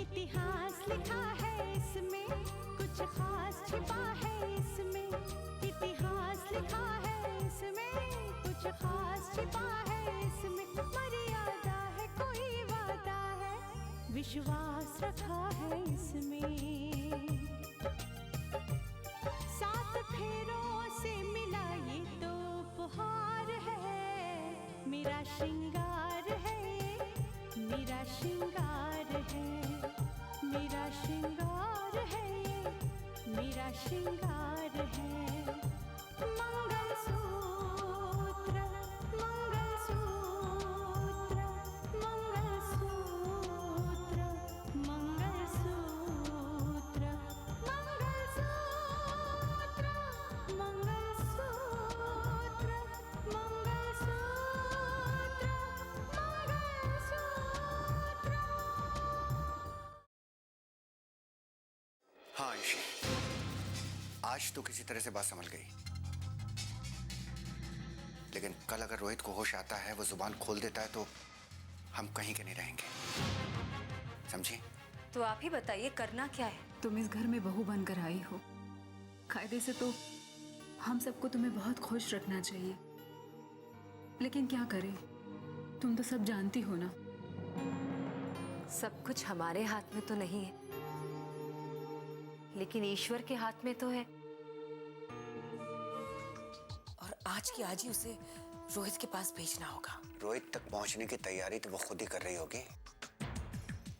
इतिहास लिखा है इसमें, कुछ खास छिपा है इसमें। इतिहास लिखा है इसमें, कुछ खास छिपा है इसमें। मर्यादा है, कोई वादा है, विश्वास रखा है इसमें। सात फेरों से मिला ये तो उपहार है, मेरा श्रृंगार है, मेरा श्रृंगार है, मेरा श्रृंगार है, मेरा श्रृंगार है। मंगलसूत्र, मंगलसूत्र, मंगलसूत्र, मंगलसूत्र, मंगलसूत्र, मंगलसूत्र, मंगलसूत्र। हाँ आयुषी, आज तो किसी तरह से बात संभल गई, लेकिन कल अगर रोहित को होश आता है, वो जुबान खोल देता है, तो हम कहीं के नहीं रहेंगे, समझी? तो आप ही बताइए करना क्या है? तुम इस घर में बहू बनकर आई हो, कायदे से तो हम सबको तुम्हें बहुत खुश रखना चाहिए, लेकिन क्या करें, तुम तो सब जानती हो ना। सब कुछ हमारे हाथ में तो नहीं है, लेकिन ईश्वर के हाथ में तो है। और आज की आज ही उसे रोहित के पास भेजना होगा। रोहित तक पहुंचने की तैयारी तो वो खुद ही कर रही होगी।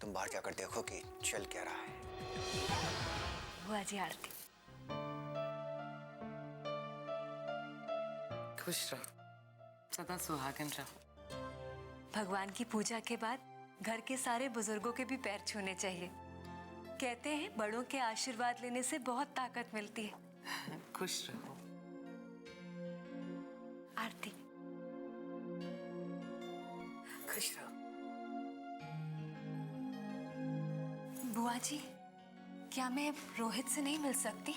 तुम बाहर जाकर देखो कि चल क्या रहा है। बुआ जी आरती। खुश रहो, सदा सुहागन रहो। भगवान की पूजा के बाद घर के सारे बुजुर्गों के भी पैर छूने चाहिए। कहते हैं बड़ों के आशीर्वाद लेने से बहुत ताकत मिलती है। खुश रहो। आरती। खुश रहो। बुआ जी, क्या मैं रोहित से नहीं मिल सकती?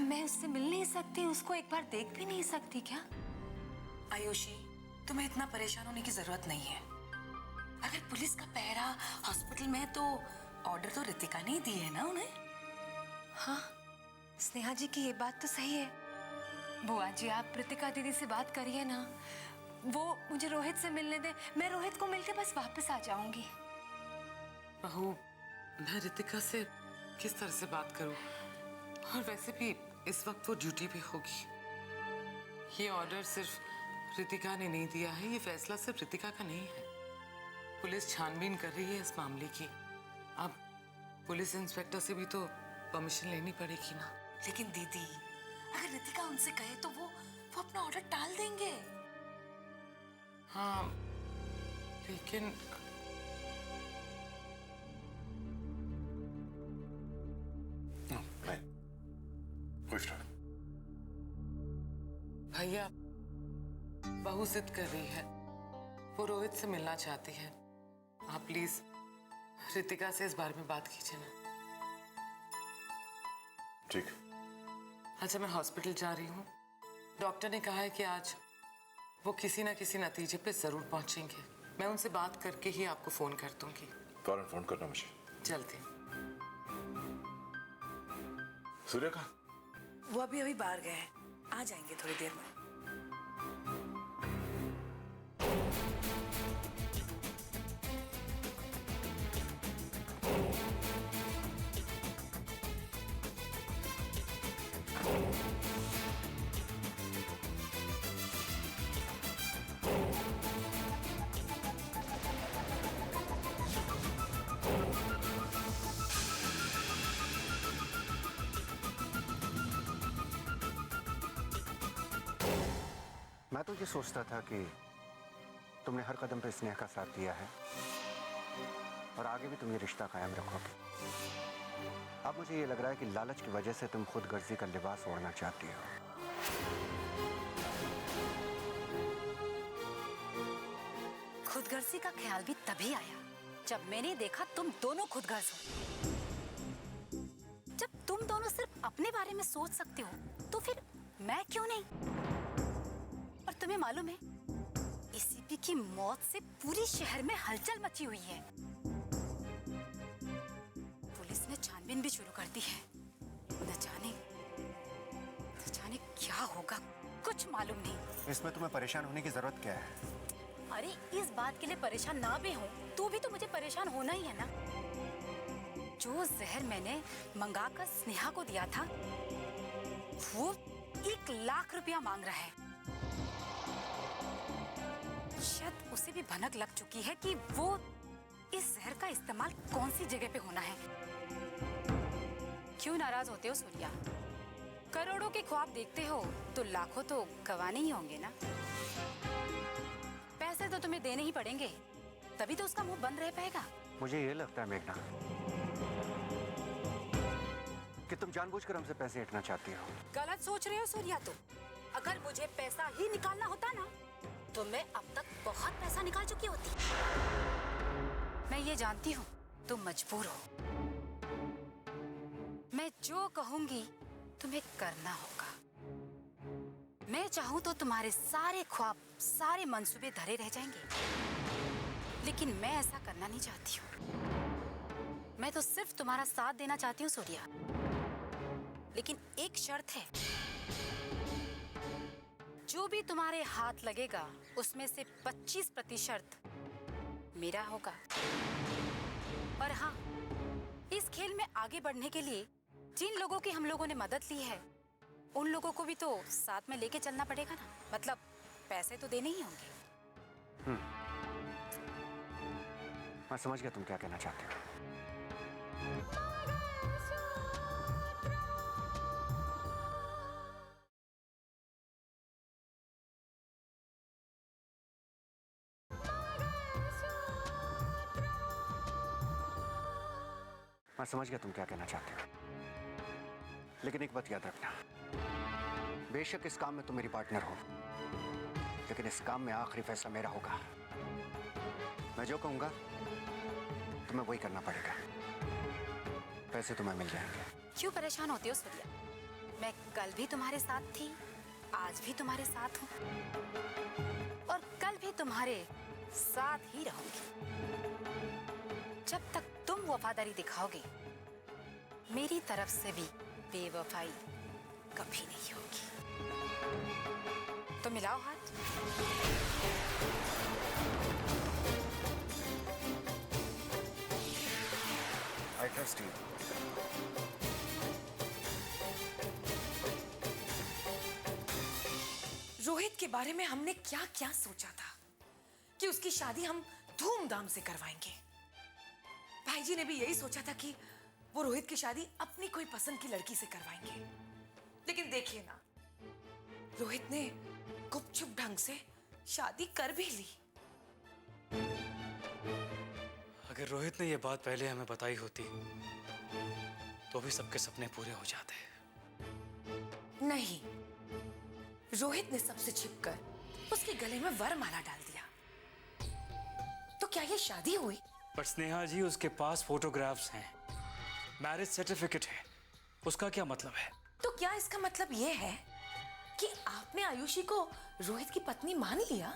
मैं उससे मिल नहीं सकती, उसको एक बार देख भी नहीं सकती क्या? आयुषी, तुम्हें इतना परेशान होने की जरूरत नहीं है। अगर पुलिस का पहरा हॉस्पिटल में है तो ऑर्डर तो रितिका ने ही दी है ना उन्हें। हाँ, स्नेहा जी की ये बात तो सही है। बुआ जी, आप रितिका दीदी से बात करिए ना, वो मुझे रोहित से मिलने दे, मैं रोहित को मिलके बस वापस आ जाऊंगी। बहू, मैं रितिका से किस तरह से बात करूं? और वैसे भी इस वक्त वो ड्यूटी पे होगी। ये ऑर्डर सिर्फ रितिका ने नहीं दिया है, ये फैसला सिर्फ रितिका का नहीं है। पुलिस छानबीन कर रही है इस मामले की। अब पुलिस इंस्पेक्टर से भी तो परमिशन लेनी पड़ेगी ना। लेकिन दीदी, अगर रितिका उनसे कहे तो वो अपना ऑर्डर टाल देंगे। हाँ, लेकिन खुश रहो। भैया, बहू जिद कर रही है, वो रोहित से मिलना चाहती है। आप प्लीज रितिका से इस बारे में बात कीजिए ना। ठीक। अच्छा, मैं हॉस्पिटल जा रही हूँ। डॉक्टर ने कहा है कि आज वो किसी ना किसी नतीजे पे जरूर पहुंचेंगे। मैं उनसे बात करके ही आपको फोन कर दूंगी। फौरन फोन करना मुझे। जल्दी। सूर्य का? वो अभी बाहर गए हैं, आ जाएंगे थोड़ी देर में। मैं तो ये सोचता था कि तुमने हर कदम पे स्नेह का साथ दिया है और आगे भी तुम ये रिश्ता कायम रखोगे। अब मुझे ये लग रहा है कि लालच की वजह से तुम खुद गर्जी का लिबास ओढ़ना चाहती हो। खुदगर्जी का ख्याल भी तभी आया जब मैंने देखा तुम दोनों खुदगर्ज हो। जब तुम दोनों सिर्फ अपने बारे में सोच सकते हो तो फिर मैं क्यों नहीं? और तुम्हें मालूम है, एसीपी की मौत से पूरी शहर में हलचल मची हुई है। छानबीन भी शुरू कर दी है। न जाने क्या होगा, कुछ मालूम नहीं। इसमें तुम्हें परेशान होने की जरूरत क्या है? अरे इस बात के लिए परेशान ना भी हूँ तो भी तो मुझे परेशान होना ही है ना। जो जहर मैंने मंगाकर स्नेहा को दिया था वो 1 लाख रुपया मांग रहा है। शायद उसे भी भनक लग चुकी है कि वो इस जहर का इस्तेमाल कौन सी जगह पे होना है। क्यों नाराज होते हो सूर्या? करोड़ों के ख्वाब देखते हो तो लाखों तो गंवाने ही होंगे ना। पैसे तो तुम्हें देने ही पड़ेंगे, तभी तो उसका मुंह बंद रह पाएगा। मुझे ये लगता है मेघना कि तुम जानबूझकर हमसे पैसे ऐंठना चाहती हो। गलत सोच रहे हो सूर्या तुम। अगर मुझे पैसा ही निकालना होता ना तो मैं अब तक बहुत पैसा निकाल चुकी होती। मैं ये जानती हूँ तुम मजबूर हो। मैं जो कहूंगी तुम्हें करना होगा। मैं चाहूं तो तुम्हारे सारे ख्वाब, सारे मंसूबे धरे रह जाएंगे, लेकिन मैं ऐसा करना नहीं चाहती हूँ। मैं तो सिर्फ तुम्हारा साथ देना चाहती हूँ सूर्या, लेकिन एक शर्त है। जो भी तुम्हारे हाथ लगेगा उसमें से 25% मेरा होगा। और हाँ, इस खेल में आगे बढ़ने के लिए जिन लोगों की हम लोगों ने मदद ली है उन लोगों को भी तो साथ में लेके चलना पड़ेगा ना। मतलब पैसे तो देने ही होंगे। मैं समझ गया तुम क्या कहना चाहते हो। मैं समझ गया तुम क्या कहना चाहते हो, लेकिन एक बात याद रखना, बेशक इस काम में तुम मेरी पार्टनर हो, लेकिन इस काम में आखिरी फैसला मेरा होगा। मैं जो कहूंगा तुम्हें वही करना पड़ेगा। पैसे तुम्हें मिल जाएंगे। क्यों परेशान होती हो सूर्या? मैं कल भी तुम्हारे साथ थी, आज भी तुम्हारे साथ हूँ और कल भी तुम्हारे साथ ही रहूंगी। जब तक तुम वफादारी दिखाओगे मेरी तरफ से भी बेवफाई कभी नहीं होगी। तो मिलाओ हाथ। I trust you. रोहित के बारे में हमने क्या क्या सोचा था कि उसकी शादी हम धूमधाम से करवाएंगे। भाईजी ने भी यही सोचा था कि वो रोहित की शादी अपनी कोई पसंद की लड़की से करवाएंगे। लेकिन देखिए ना, रोहित ने गुपचुप ढंग से शादी कर भी ली। अगर रोहित ने यह बात पहले हमें बताई होती तो भी सबके सपने पूरे हो जाते। नहीं, रोहित ने सबसे छिपकर उसके गले में वरमाला डाल दिया। तो क्या ये शादी हुई? पर स्नेहा जी, उसके पास फोटोग्राफ्स हैं, मैरिज सर्टिफिकेट है, उसका क्या मतलब है? तो क्या इसका मतलब ये है कि आपने आयुषी को रोहित की पत्नी मान लिया?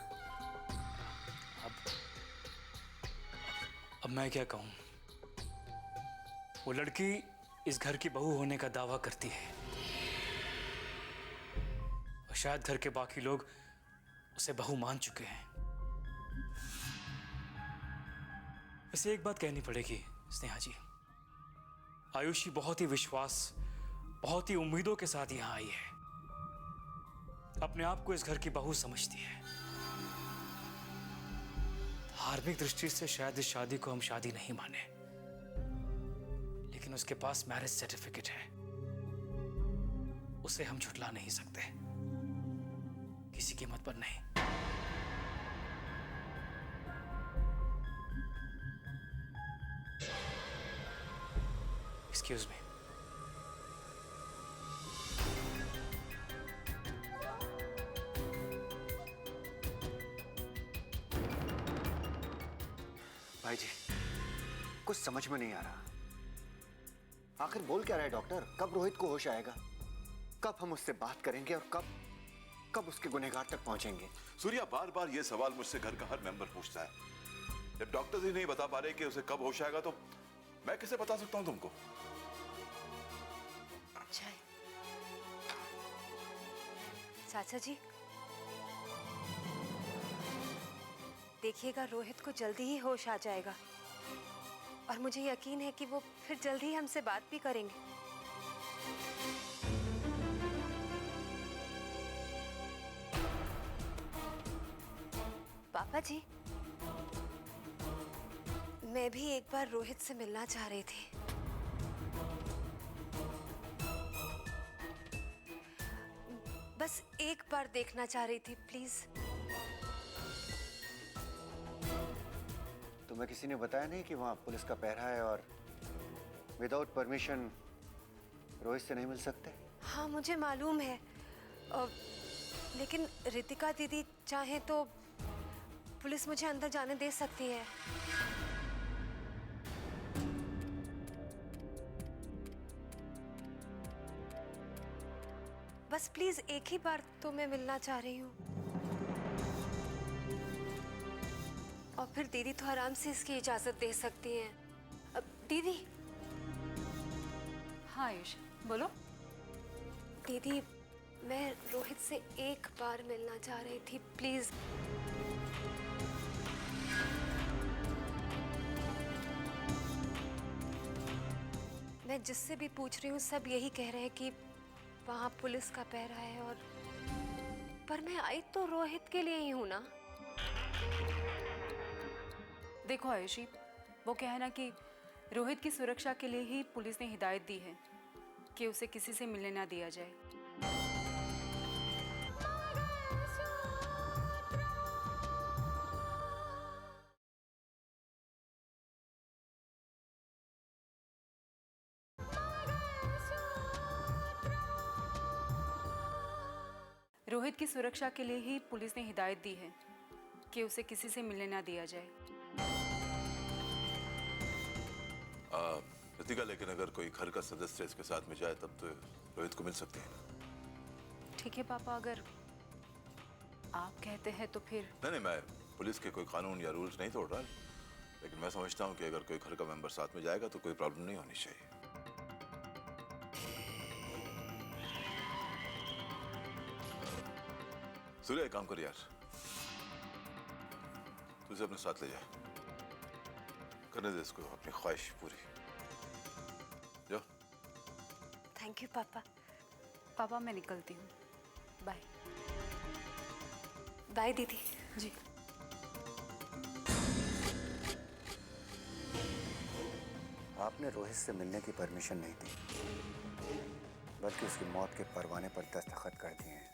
अब मैं क्या कहूं? वो लड़की इस घर की बहू होने का दावा करती है और शायद घर के बाकी लोग उसे बहू मान चुके हैं। वैसे एक बात कहनी पड़ेगी स्नेहा जी, आयुषी बहुत ही विश्वास, बहुत ही उम्मीदों के साथ यहां आई है। अपने आप को इस घर की बहू समझती है। धार्मिक दृष्टि से शायद इस शादी को हम शादी नहीं माने, लेकिन उसके पास मैरिज सर्टिफिकेट है, उसे हम झुठला नहीं सकते, किसी कीमत पर नहीं। Excuse me. भाई जी, कुछ समझ में नहीं आ रहा। आखिर बोल क्या रहा है डॉक्टर? कब रोहित को होश आएगा? कब हम उससे बात करेंगे और कब उसके गुनहगार तक पहुंचेंगे? सूर्या, बार बार ये सवाल मुझसे घर का हर मेंबर पूछता है। जब डॉक्टर ही नहीं बता पा रहे कि उसे कब होश आएगा तो मैं कैसे बता सकता हूं तुमको? चाचा जी, देखिएगा रोहित को जल्दी ही होश आ जाएगा और मुझे यकीन है कि वो फिर जल्दी ही हमसे बात भी करेंगे। पापा जी, मैं भी एक बार रोहित से मिलना चाह रही थी। बस एक बार देखना चाह रही थी, प्लीज। तुम्हें किसी ने बताया नहीं कि वहाँ पुलिस का पहरा है और विदाउट परमिशन रोहित से नहीं मिल सकते? हाँ, मुझे मालूम है, लेकिन रितिका दीदी चाहे तो पुलिस मुझे अंदर जाने दे सकती है। बस प्लीज एक ही बार तो मैं मिलना चाह रही हूँ, और फिर दीदी तो आराम से इसकी इजाजत दे सकती हैं। अब दीदी। हाँ आयुष, बोलो। दीदी, मैं रोहित से एक बार मिलना चाह रही थी, प्लीज। मैं जिससे भी पूछ रही हूँ सब यही कह रहे हैं कि वहाँ पुलिस का पहरा है, और पर मैं आई तो रोहित के लिए ही हूँ ना। देखो आयुषी, वो क्या है ना कि रोहित की सुरक्षा के लिए ही पुलिस ने हिदायत दी है कि उसे किसी से मिलने ना दिया जाए। रोहित की सुरक्षा के लिए ही पुलिस ने हिदायत दी है कि उसे किसी से मिलने ना दिया जाए। रितिका, लेकिन अगर कोई घर का सदस्य इसके साथ में जाए तब तो रोहित को मिल सकते हैं। ठीक है पापा, अगर आप कहते हैं तो फिर। नहीं, मैं पुलिस के कोई कानून या रूल्स नहीं तोड़ रहा, लेकिन मैं समझता हूँ कि अगर कोई घर का मेंबर साथ में जाएगा तो कोई प्रॉब्लम नहीं होनी चाहिए। सूर्य, एक काम कर यार, तुझे अपने साथ ले जा, करने दे इसको अपनी ख्वाहिश पूरी। जो। थैंक यू पापा। पापा मैं निकलती हूँ, बाय। बाय दीदी जी। आपने रोहित से मिलने की परमिशन नहीं दी, बल्कि उसकी मौत के परवाने पर दस्तखत कर दिए हैं।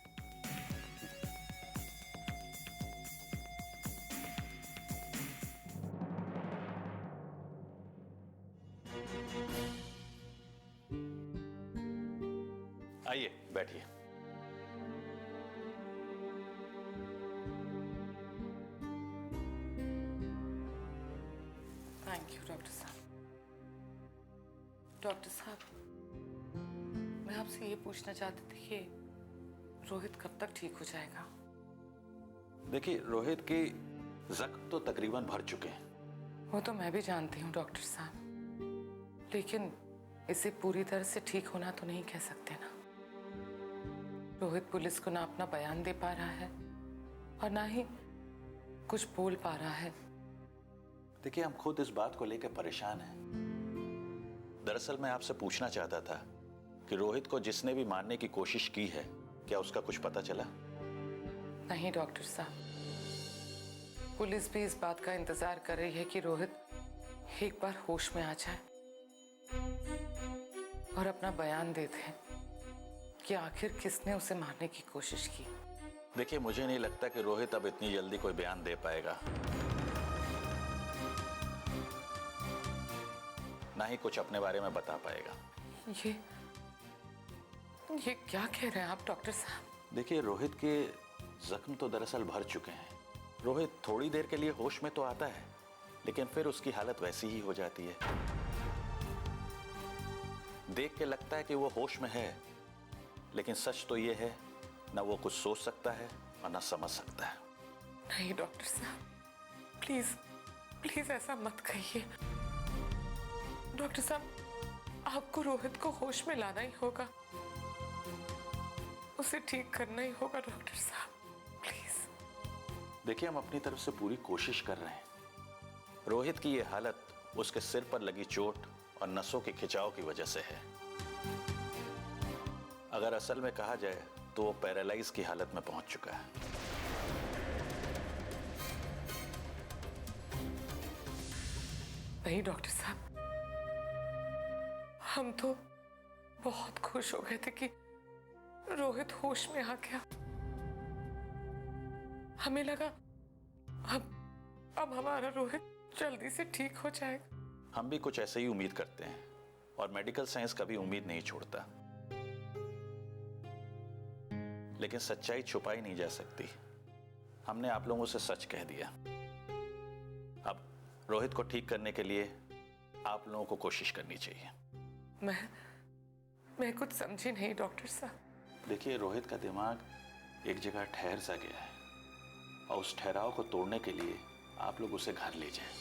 आइए बैठिए। थैंक यू डॉक्टर साहब। डॉक्टर साहब, मैं आपसे ये पूछना चाहती थी कि रोहित कब तक ठीक हो जाएगा? देखिए, रोहित के जख्म तो तकरीबन भर चुके हैं। वो तो मैं भी जानती हूँ डॉक्टर साहब, लेकिन इसे पूरी तरह से ठीक होना तो नहीं कह सकते ना। रोहित पुलिस को ना अपना बयान दे पा रहा है और ना ही कुछ बोल पा रहा है। देखिए, हम खुद इस बात को लेकर परेशान हैं। दरअसल मैं आपसे पूछना चाहता था कि रोहित को जिसने भी मारने की कोशिश की है, क्या उसका कुछ पता चला? नहीं डॉक्टर साहब, पुलिस भी इस बात का इंतजार कर रही है कि रोहित एक बार होश में आ जाए और अपना बयान दे दे कि आखिर किसने उसे मारने की कोशिश की। देखिए, मुझे नहीं लगता कि रोहित अब इतनी जल्दी कोई बयान दे पाएगा, ना ही कुछ अपने बारे में बता पाएगा। ये क्या कह रहे हैं आप डॉक्टर साहब? देखिए, रोहित के जख्म तो दरअसल भर चुके हैं। रोहित थोड़ी देर के लिए होश में तो आता है, लेकिन फिर उसकी हालत वैसी ही हो जाती है। देख के लगता है कि वो होश में है, लेकिन सच तो ये है, ना वो कुछ सोच सकता है और ना समझ सकता है। नहीं डॉक्टर साहब, प्लीज प्लीज ऐसा मत कहिए। डॉक्टर साहब, आपको रोहित को होश में लाना ही होगा। उसे ठीक करना ही होगा डॉक्टर साहब, प्लीज। देखिए, हम अपनी तरफ से पूरी कोशिश कर रहे हैं। रोहित की ये हालत उसके सिर पर लगी चोट और नसों के खिंचाव की वजह से है। अगर असल में कहा जाए तो वो पैरालाइज की हालत में पहुंच चुका है। नहीं डॉक्टर साहब, हम तो बहुत खुश हो गए थे कि रोहित होश में आ गया। हमें लगा अब हमारा रोहित जल्दी से ठीक हो जाएगा। हम भी कुछ ऐसे ही उम्मीद करते हैं और मेडिकल साइंस कभी उम्मीद नहीं छोड़ता, लेकिन सच्चाई छुपाई नहीं जा सकती। हमने आप लोगों से सच कह दिया। अब रोहित को ठीक करने के लिए आप लोगों को कोशिश करनी चाहिए। मैं कुछ समझी नहीं डॉक्टर साहब। देखिए, रोहित का दिमाग एक जगह ठहर सा गया है और उस ठहराव को तोड़ने के लिए आप लोग उसे घर ले जाएं।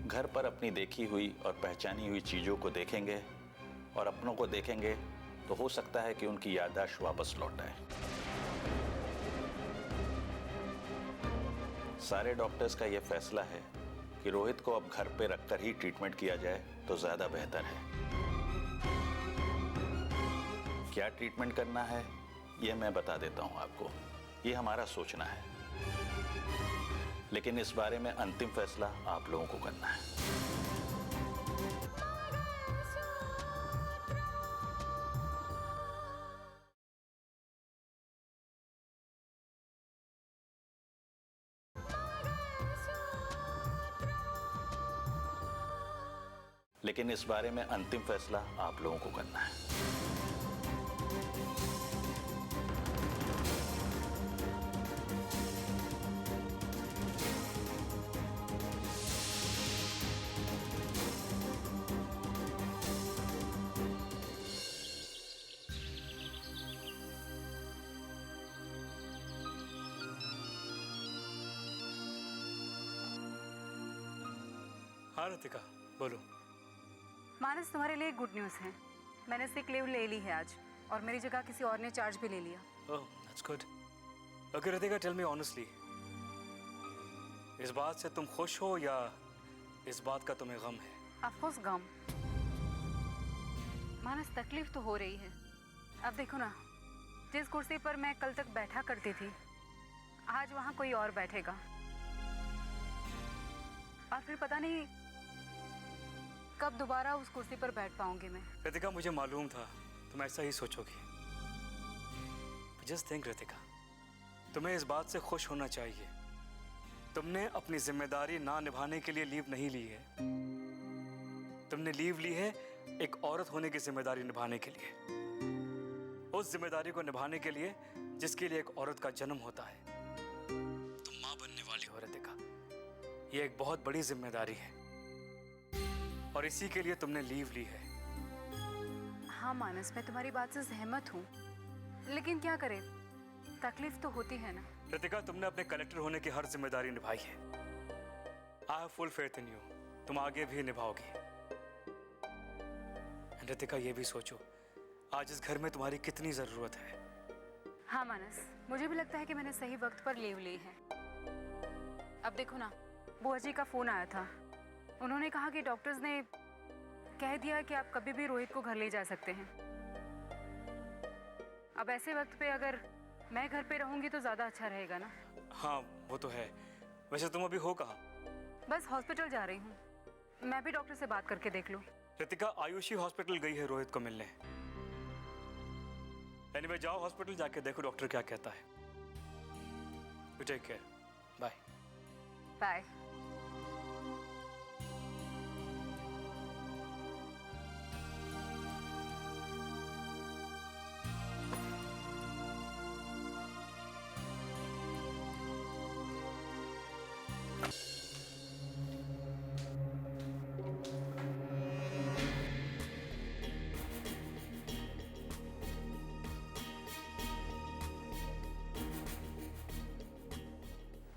घर पर अपनी देखी हुई और पहचानी हुई चीजों को देखेंगे और अपनों को देखेंगे तो हो सकता है कि उनकी याददाश्त वापस लौट आए। सारे डॉक्टर्स का यह फैसला है कि रोहित को अब घर पे रखकर ही ट्रीटमेंट किया जाए तो ज्यादा बेहतर है। क्या ट्रीटमेंट करना है यह मैं बता देता हूं आपको। यह हमारा सोचना है, लेकिन इस बारे में अंतिम फैसला आप लोगों को करना है। लेकिन इस बारे में अंतिम फैसला आप लोगों को करना है। हाँ रितिका, बोलो। मानस, तुम्हारे लिए गुड न्यूज़ है। मैंने सिक लीव ले ली है आज, और मेरी जगह किसी और ने चार्ज भी ले लिया। Oh, that's good. Okay Ritika, tell me honestly, इस बात से तुम खुश हो या इस बात का तुम्हें गम है? ऑफ कोर्स गम। मानस, तकलीफ तो हो रही है। अब देखो ना, जिस कुर्सी पर मैं कल तक बैठा करती थी, आज वहाँ कोई और बैठेगा, और फिर पता नहीं कब दोबारा उस कुर्सी पर बैठ पाऊंगी मैं। रितिका, मुझे मालूम था तुम ऐसा ही सोचोगी। जस्ट थिंक रितिका, तुम्हें इस बात से खुश होना चाहिए। तुमने अपनी जिम्मेदारी ना निभाने के लिए लीव नहीं ली है। तुमने लीव ली है एक औरत होने की जिम्मेदारी निभाने के लिए, उस जिम्मेदारी को निभाने के लिए जिसके लिए एक औरत का जन्म होता है। तुम माँ बनने वाली हो रितिका, ये एक बहुत बड़ी जिम्मेदारी है और इसी के लिए तुमने लीव ली है। हाँ मानस, मैं तुम्हारी बात से सहमत हूँ, लेकिन क्या करें, तकलीफ तो होती है ना। रितिका, तुमने अपने कलेक्टर होने की हर जिम्मेदारी निभाई है। I have full faith in you, तुम आगे भी निभाओगी। रितिका, ये भी सोचो आज इस घर में तुम्हारी कितनी जरूरत है। हाँ मानस, मुझे भी लगता है कि मैंने सही वक्त पर लीव ली है। अब देखो ना, बुआ जी का फोन आया था। उन्होंने कहा कि डॉक्टर्स ने कह दिया कि आप कभी भी रोहित को घर ले जा सकते हैं। अब ऐसे वक्त पे अगर मैं घर पे रहूंगी तो ज्यादा अच्छा रहेगा ना। हाँ वो तो है। वैसे तुम अभी हो कहाँ? बस हॉस्पिटल जा रही हूँ, मैं भी डॉक्टर से बात करके देख लूँ। रितिका, आयुषी हॉस्पिटल गई है रोहित को मिलने। एनीवे, जाओ हॉस्पिटल जाके देखो डॉक्टर क्या कहता है। You take care, bye. Bye.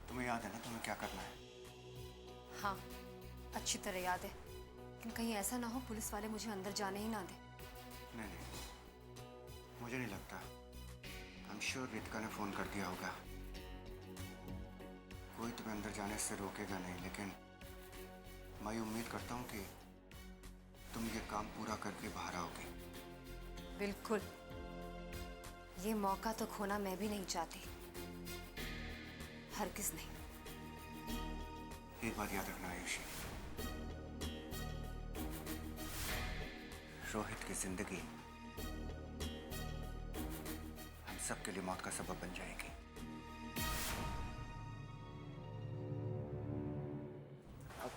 तुम्हें याद है ना तुम्हें क्या करना है? हाँ, अच्छी तरह याद है, लेकिन कहीं ऐसा ना हो पुलिस वाले मुझे अंदर जाने ही ना दे। नहीं नहीं, मुझे नहीं लगता। आई एम श्योर रितिका ने फोन कर दिया होगा। कोई तुम्हें अंदर जाने से रोकेगा नहीं, लेकिन मैं उम्मीद करता हूँ कि तुम ये काम पूरा करके बाहर आओगे। बिल्कुल, ये मौका तो खोना मैं भी नहीं चाहती, हरगिज नहीं। एक बात याद रखना आयुषी, रोहित की जिंदगी हम सबके लिए मौत का सबब बन जाएगी।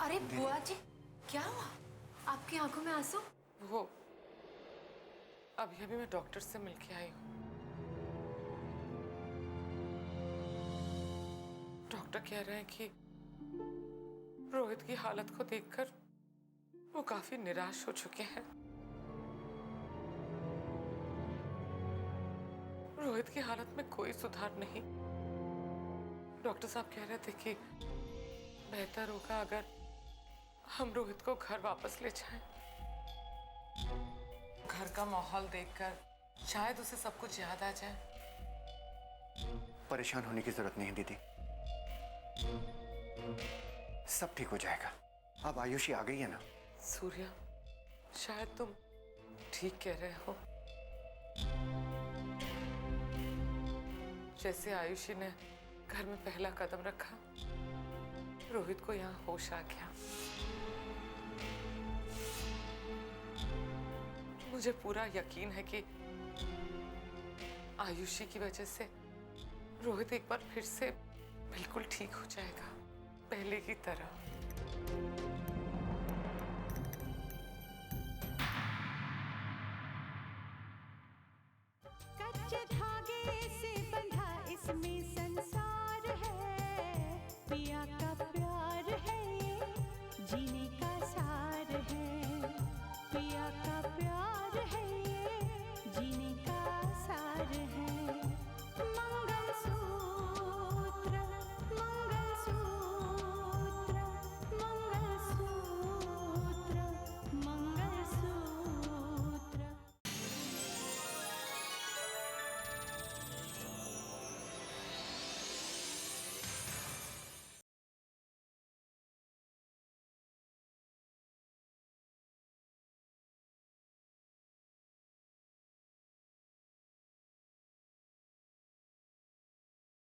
अरे बुआ जी, क्या हुआ? आपकी आंखों में आंसू? वो अभी मैं डॉक्टर से मिलके आई हूँ। डॉक्टर कह रहे हैं कि रोहित की हालत को देखकर वो काफी निराश हो चुके हैं। रोहित की हालत में कोई सुधार नहीं। डॉक्टर साहब कह रहे थे कि बेहतर होगा अगर हम रोहित को घर वापस ले जाएं। घर का माहौल देखकर शायद उसे सब कुछ याद आ जाए। परेशान होने की जरूरत नहीं दीदी, सब ठीक हो जाएगा। अब आयुषी आ गई है ना। सूर्या, शायद तुम ठीक कह रहे हो। जैसे आयुषी ने घर में पहला कदम रखा, रोहित को यहाँ होश आ गया। मुझे पूरा यकीन है कि आयुषी की वजह से रोहित एक बार फिर से बिल्कुल ठीक हो जाएगा, पहले की तरह।